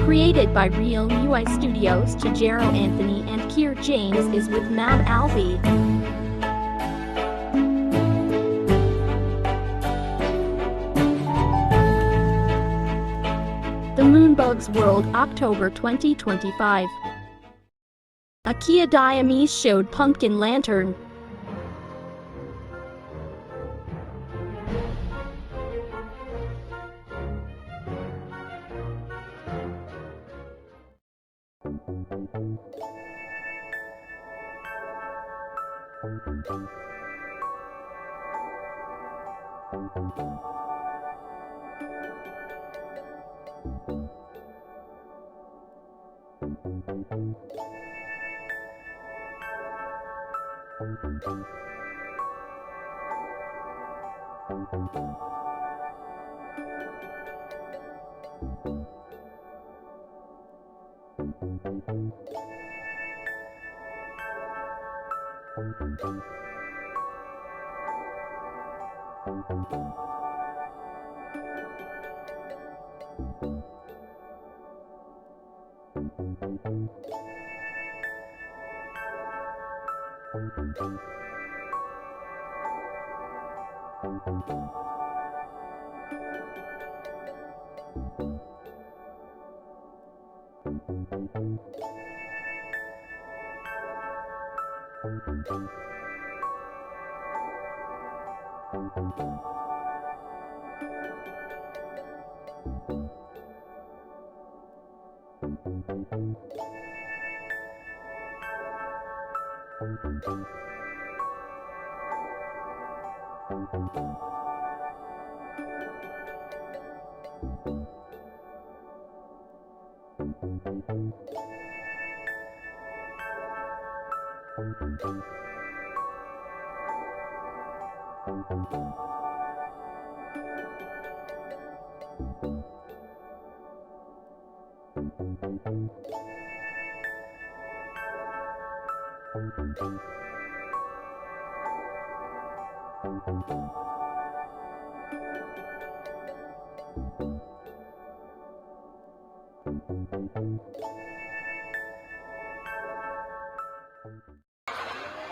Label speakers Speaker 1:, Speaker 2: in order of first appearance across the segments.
Speaker 1: Created by Real UI Studios, Tajero Anthony and Kier James is with Mab Alvi. The Moonbugs World, October 2025. Akia Diamise showed Pumpkin Lantern.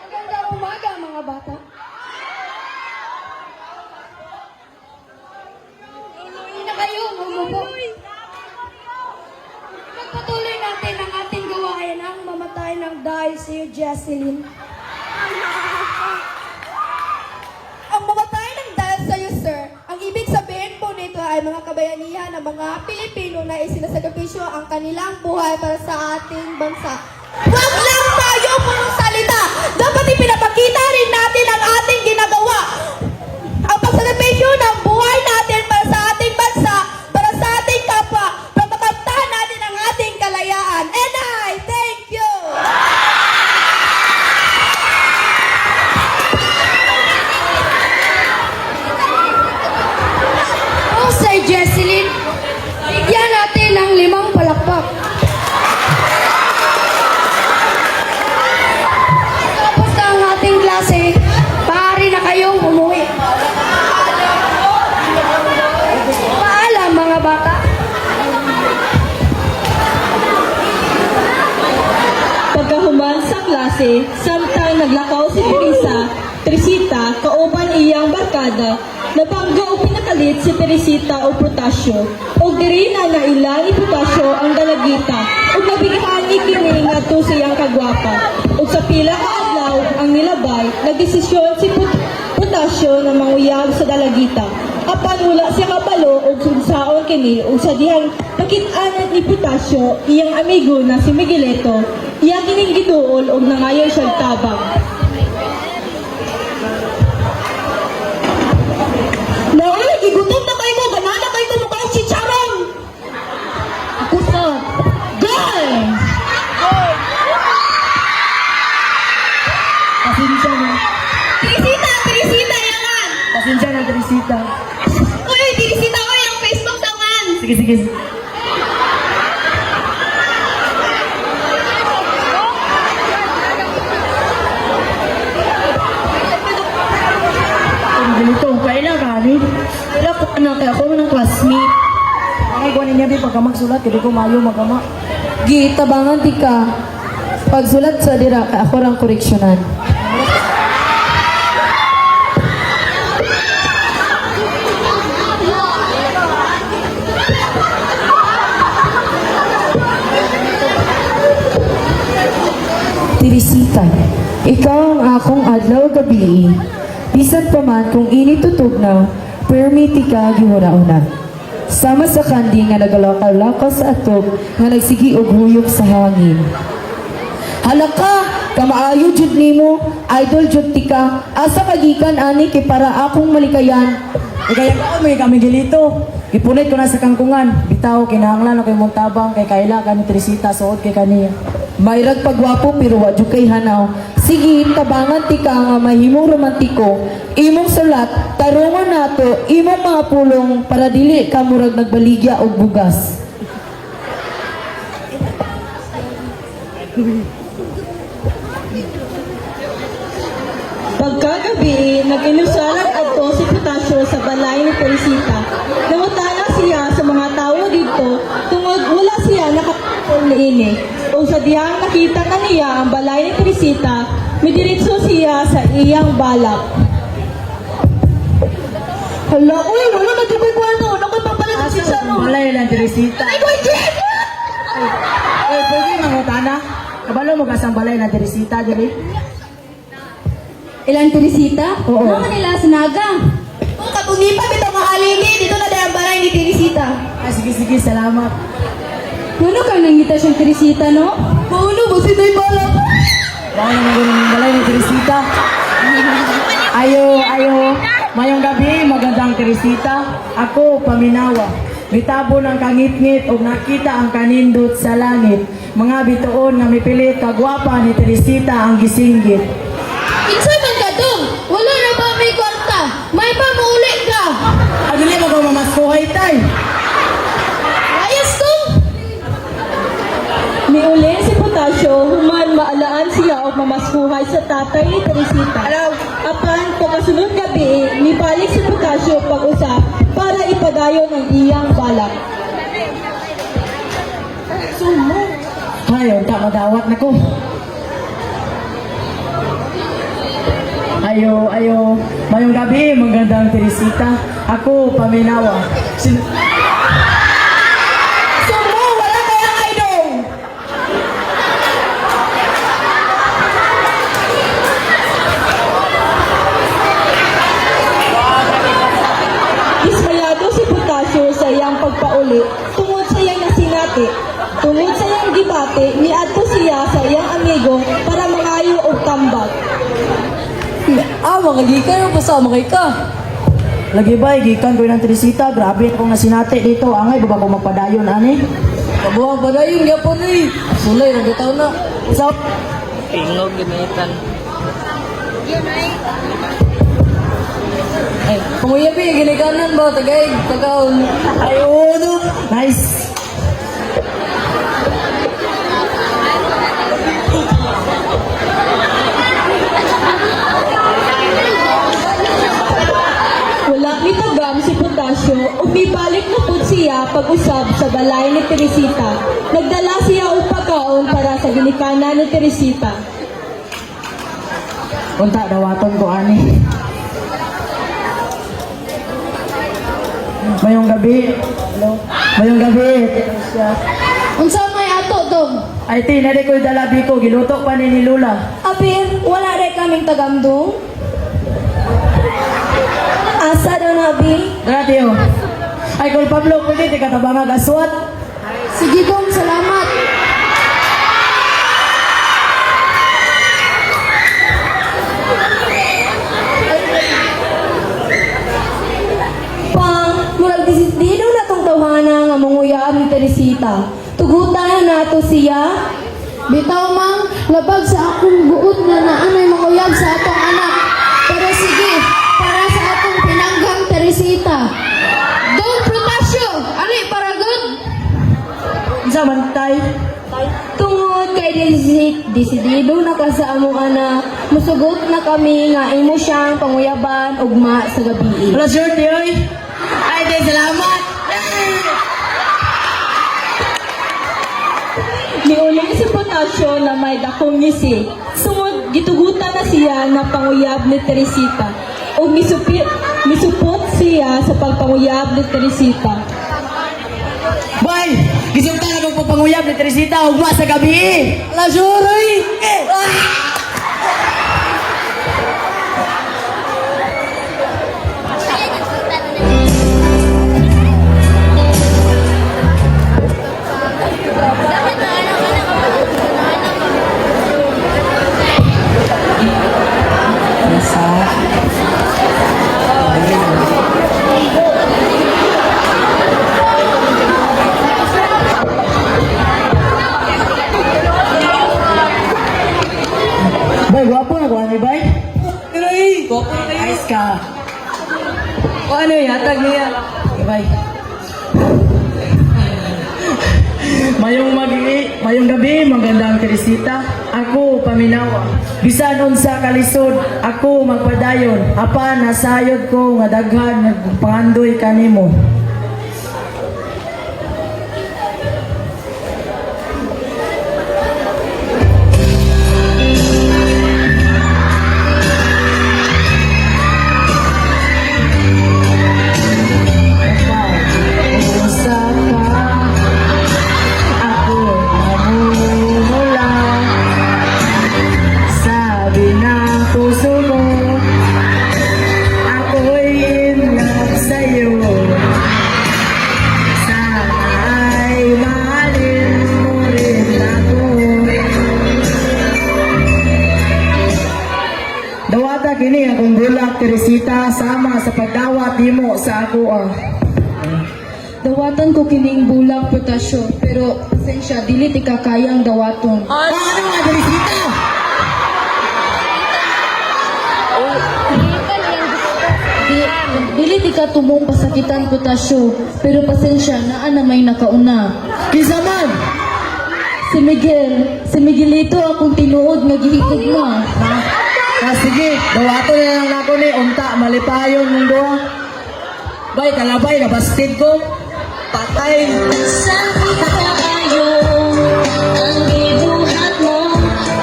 Speaker 2: Magandang umaga mga bata. Tuloy na kayo, umupo. Magpatuloy natin ang ating gawain ang mamatay ng dahil si Jesseline. Ang mamatay ng dahil sa iyo, sir, ang ibig sabihin po nito ay mga kabayanihan ng mga Pilipino na isinasakripisyo ang kanilang buhay para sa ating bansa. Huwag lang tayo puro salita! Dapat ipinapakita rin natin ang ating ginagawa. Ang pagsakripisyo ng buhay natin para sa ating bansa, para sa ating kapwa, para makamtahan natin ang ating kalayaan. And I thank you! Oh, Sir Jesseline, bigyan natin ng 5 palakpak. Tapos na ang ating klase, maaari na kayong umuwi. Paalam mga bata.
Speaker 3: Pagkahuman sa klase, samtang naglakaw si Teresita, kauban iyang barkada, nabangga o pinakalit si Teresita o Protasio, o diri na nailang ipotasyo ang dalagita, o nabigihan ikini ngadto sa iyang kagwapa. O sa pila ka adlaw ang nilabay, nagdesisyon si Protasio na manguyab sa dalagita. Apan wala siya kabalo o sunsaon kini o sa dihang nakit-anan ni Protasio, iyang amigo na si Migueleto, iya kining giduol og nangayo siya tabang.
Speaker 2: Naoy, igutom na kayo mo, banana kayo mo mukhang chicharon! Ako sa girl!
Speaker 3: Pasensya na.
Speaker 2: Teresita, yaman!
Speaker 3: Pasensya na, Teresita.
Speaker 2: Uy, Teresita ko yung Facebook tangan!
Speaker 3: Sige, sige. Ang ganito, kailan kami? Wala ko anak, ako ng classmate. Ay,
Speaker 4: kuha niya bi pagka magsulat, kaya ko mayo magama.
Speaker 2: Gi, tabangan di ka. Pagsulat sa dira, ka ako rang koreksyonan.
Speaker 5: Teresita, ikaw ang akong adlaw gabi. Bisan pa man kung initutog na, permiti ka gihura-una. Sama sa kandi nga nagalakaw-lakaw sa atog nga nagsigi og huyok sa hangin. Halaka, kamaayo jud nimo, idol jud ti ka. Asa kagikan ani kay para akong malikayan.
Speaker 4: Kaya ko may kami gilito. Ipunit ko na sa kangkungan. Bitaw kinahanglan ako imong tabang kay kaila ka ni Teresita suod kay kaniya.
Speaker 5: Mayrag pagwapo pero wa jud kay hanaw. Sige, tabangan ti ka nga mahimong romantiko. Imong sulat, tarungan nato, imong mga pulong para dili ka murag nagbaligya og bugas.
Speaker 3: Pagkagabi, nag-inusalan adto si Potasio sa balay ni Teresita. Nangutana siya sa mga tao dito tungod wala siya nakapagpul niini. O sa diyang nakita na niya ang balay ni Teresita, midiritso siya sa iyang balak.
Speaker 5: Hala, uy, wala na di ko'y kwarto. Nako'y papalit si Saro.
Speaker 4: Balay lang Teresita.
Speaker 5: Ay, ko'y Jen!
Speaker 4: Ay, pwede mangutana. Kabalo mo kasang balay na Teresita diri.
Speaker 2: Ilang Teresita?
Speaker 4: Oo.
Speaker 2: Mga nila sinaga. Kung katungipan ito mga haligi, dito na dahil ang balay ni Teresita.
Speaker 4: Ay, sige, salamat.
Speaker 2: Puno kang nangita siyang Teresita, no? Puno, busi na'y balak.
Speaker 4: Baka naman ganun yung balay ni Teresita. Ayo. Mayong gabi, magandang Teresita. Ako, paminawa. Bitabo ng kangit-ngit o nakita ang kanindot sa langit. Mga bituon nga mipilit kagwapa ni Teresita ang gisinggit.
Speaker 2: Insay man ka dong? Wala na ba may kwarta? May pamuuli ka?
Speaker 4: Adili mo ba mamaskuhay tay?
Speaker 2: Ayos to?
Speaker 3: Miuli si Potasio, human maalaan siya o mamaskuhay sa tatay ni Teresita. Apan, pagkasunod gabi, nibalik si Potasio pag-usap para ipadayon ang iyang balak.
Speaker 4: Hayon, madawat na ko. Ayo. Mayong gabi, magandang Teresita. Ako, paminawa.
Speaker 2: Sumo, wala kayang idol.
Speaker 3: Dismayado si Potasio sa iyang pagpauli tungod sa iyang nasinati. Tungod sa iyang gibate, niadto siya sa iyang amigo para mangayo og tambag.
Speaker 5: Mga gikan mo pasama kay ka.
Speaker 4: Lagi ba, gikan ko ng Teresita. Grabe akong nasinati dito. Angay, ba ko magpadayon, ani?
Speaker 5: Kabuhang pa na yung yapon eh. Sulay, nagataw na.
Speaker 4: So,
Speaker 6: Tingog gamitan.
Speaker 5: Ay, panguyabi, ginikanan ba? Tagay, tagaon.
Speaker 4: ayun. Nice.
Speaker 3: Wala mitagam si Potasio, umibalik na po siya pag-usab sa balay ni Teresita. Nagdala siya og pagkaon para sa ginikanan ni Teresita.
Speaker 4: Unta, dawaton ko, ani. Mayong gabi. Hello? Mayong gabi.
Speaker 2: Unsa may ato dong?
Speaker 4: Ay, tinari ko'y dalabi ko. Giluto pa ni Lula.
Speaker 2: Apir, wala rin kaming tagamdong. Asa daw na, Abi?
Speaker 4: Dati, oh. Ay, kung Pablo, pwede, di katabangag aswat.
Speaker 2: Sige dong, salamat. Pang, murag disidido na tong tawhana nga manguyaan ni Teresita. Tugutan na nato siya. Bitaw mang, labag sa akong buot na naanay manguyab sa atong anak. Pero sige, para sa atong pinanggang Teresita. Dong Potasio, ari para good.
Speaker 4: Isa mantay.
Speaker 2: Tungod kay disidido na ka sa among anak, musugot na kami nga imo siyang panguyaban ugma sa gabi.
Speaker 4: Wala swerte, oy. Ay, di, salamat.
Speaker 3: Niuling si Potasio na may dakong ngisi. Sungod, gitugutan na siya na panguyab ni Teresita. O misupot siya sa pagpanguyab ni Teresita.
Speaker 4: Bay, gisunta na kong papanguyab ni Teresita ugma sa gabi. Ala, suroy! Bay, gwapo na kuha ni Bay. Ay, gwapo na kayo. Ayos ka. O ano yatag niya? Bay. Mayong gabi, magandang Teresita. Ako, paminawa. Bisan unsa kalisod, ako magpadayon. Apan, nasayod ko nga daghan, nagpangandoy kanimo. Dawata kini akong bulak Teresita sama sa pagdawat nimo sa ako
Speaker 3: Dawatan ko kining bulak Potasio, pero pasensya, dili ti kakayang dawaton.
Speaker 4: Ano nga Teresita?
Speaker 3: Dili ti ka tumong pasakitan Potasio, pero pasensya, naa na may nakauna.
Speaker 4: Kinsa man?
Speaker 3: Si Miguelito akong tinuod nga gihigog mo.
Speaker 4: Sige, dawato na lang ako ni unta malipayon mong duha. Bay, kalabay na bastid ko. Patay.
Speaker 7: Sakit kayo ang ibuhat mo,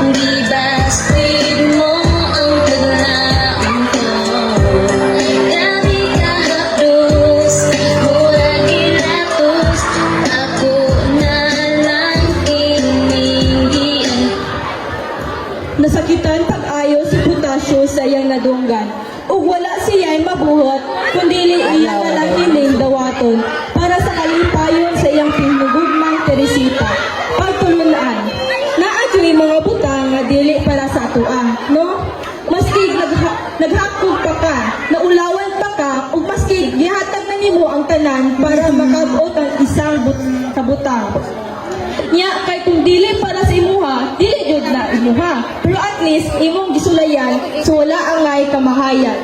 Speaker 7: di bastid mo ang kaglaon ko. Gabi kahapdos, murag ilatos, ako na lang inindian.
Speaker 3: Nasakitan pag-ayo si Potasio sa iyang nadunggan. Ug wala siya'y mabuhat, kundi iya na lang ining dawaton para sa kalipayon sa iyang pinugugmang Teresita. Pagtulunan, naadyo'y mga butang nga dili para sa atuang, no? Maski naghakog pa ka, naulawan pa ka, ug maski gihatag na nimo ang tanan para makabot ang isang kabutang. Nya kay kung dili para sa imuha, dili jud na imuha. Pero at least imong gisulayan so wala ang ngay kamahayan.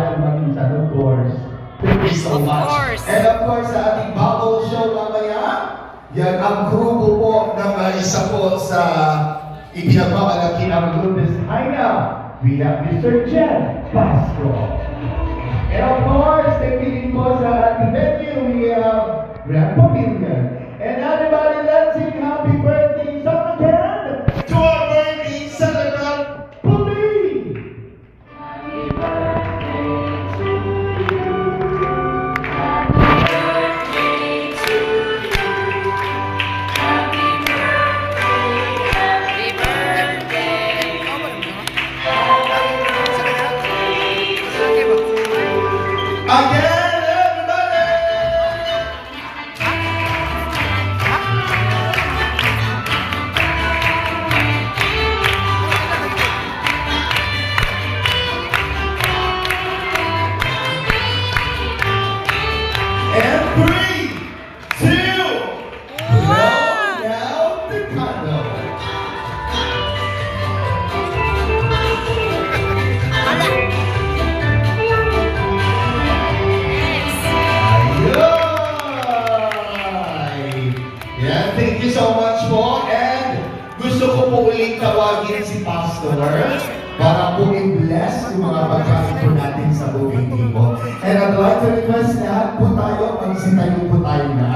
Speaker 8: Royal Manisan, of course. Thank you so much. And of course, sa ating bubble show mamaya, yan ang grupo po ng isa po sa ipinagmamalaki ng Lourdes Haina. We have Mr. Jen Pasco. And of course, nakikinig po sa ating venue, we have Grand Pavilion. And everybody, let's sing happy birthday song again to our birthday celebrant, Pumi! Again, everybody! And 3, 2, blow out the candle. Ayun! Yan, thank you so much po. And gusto ko po ulit tawagin si Pastor para po i-bless yung mga pagkain po natin sa buong table. And I'd like to request na po tayo, magsitayo po tayo na.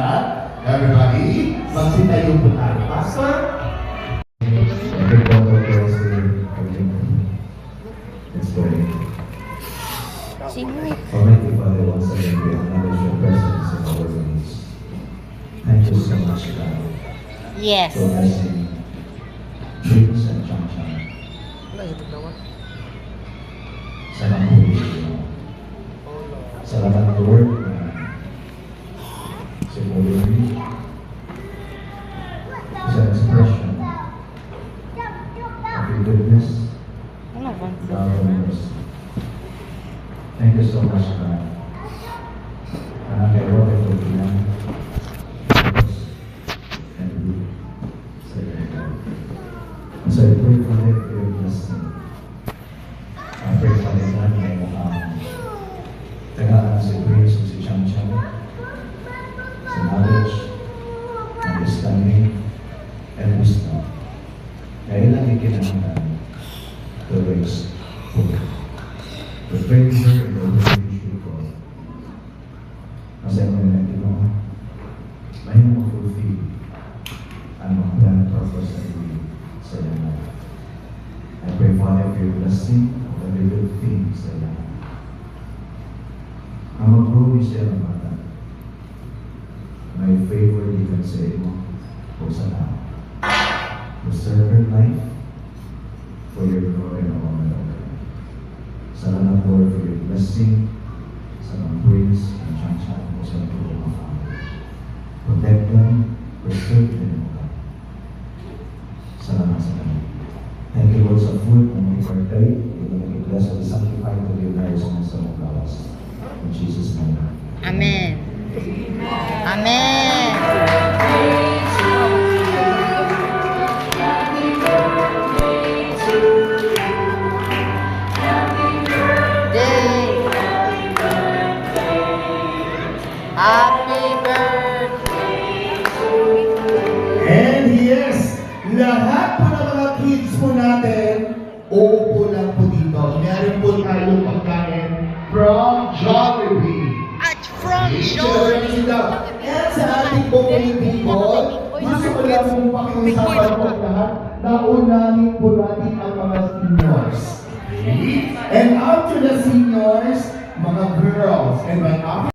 Speaker 8: Everybody, magsitayo po tayo. Pastor?
Speaker 9: Let's pray. Almighty Father, once again we acknowledge your presence in our midst. Thank you so much, God.
Speaker 7: Yes.
Speaker 9: For blessing dreams and Changchang. Salamat po dito. Salamat Lord na symbolically is an expression of your goodness, love, and mercy. Thank you so much, God. And I love it to be and we say that. And so I pray for them for your blessing. I pray for them that may tagaan si Grace si Chang Chang sa knowledge, understanding, and wisdom. Kaya ilang ikinahanglan to raise hope. The praise and the worship God. As I know that you know, may ma-fulfill ang mga plan and purpose that we sa iyo na. I pray Father for your blessing of every good thing sa iyo. Ang mag-grow siya ng bata. May favor given sa iyo o sa lahat. To serve her life for your glory and honor. Salamat Lord for your blessing sa mga praise and chance mo sa tulong ng Father. Protect them, preserve them, O God. Salamat sa kanya. Thank you Lord sa food na may partay. Ito na i-bless at sanctify to your lives and sa mga gawas. In Jesus' name.
Speaker 7: Amen. Amen. Happy birthday.
Speaker 8: And yes, lahat po ng mga kids po natin, uupo lang po dito. Meron po tayong pagkain from Jollibee.
Speaker 7: At from
Speaker 8: Jollibee. And sa ating buong people, gusto ko lang pong pakiusapan po lahat na unahin po natin ang mga seniors. Okay? And after the seniors, mga girls. And by after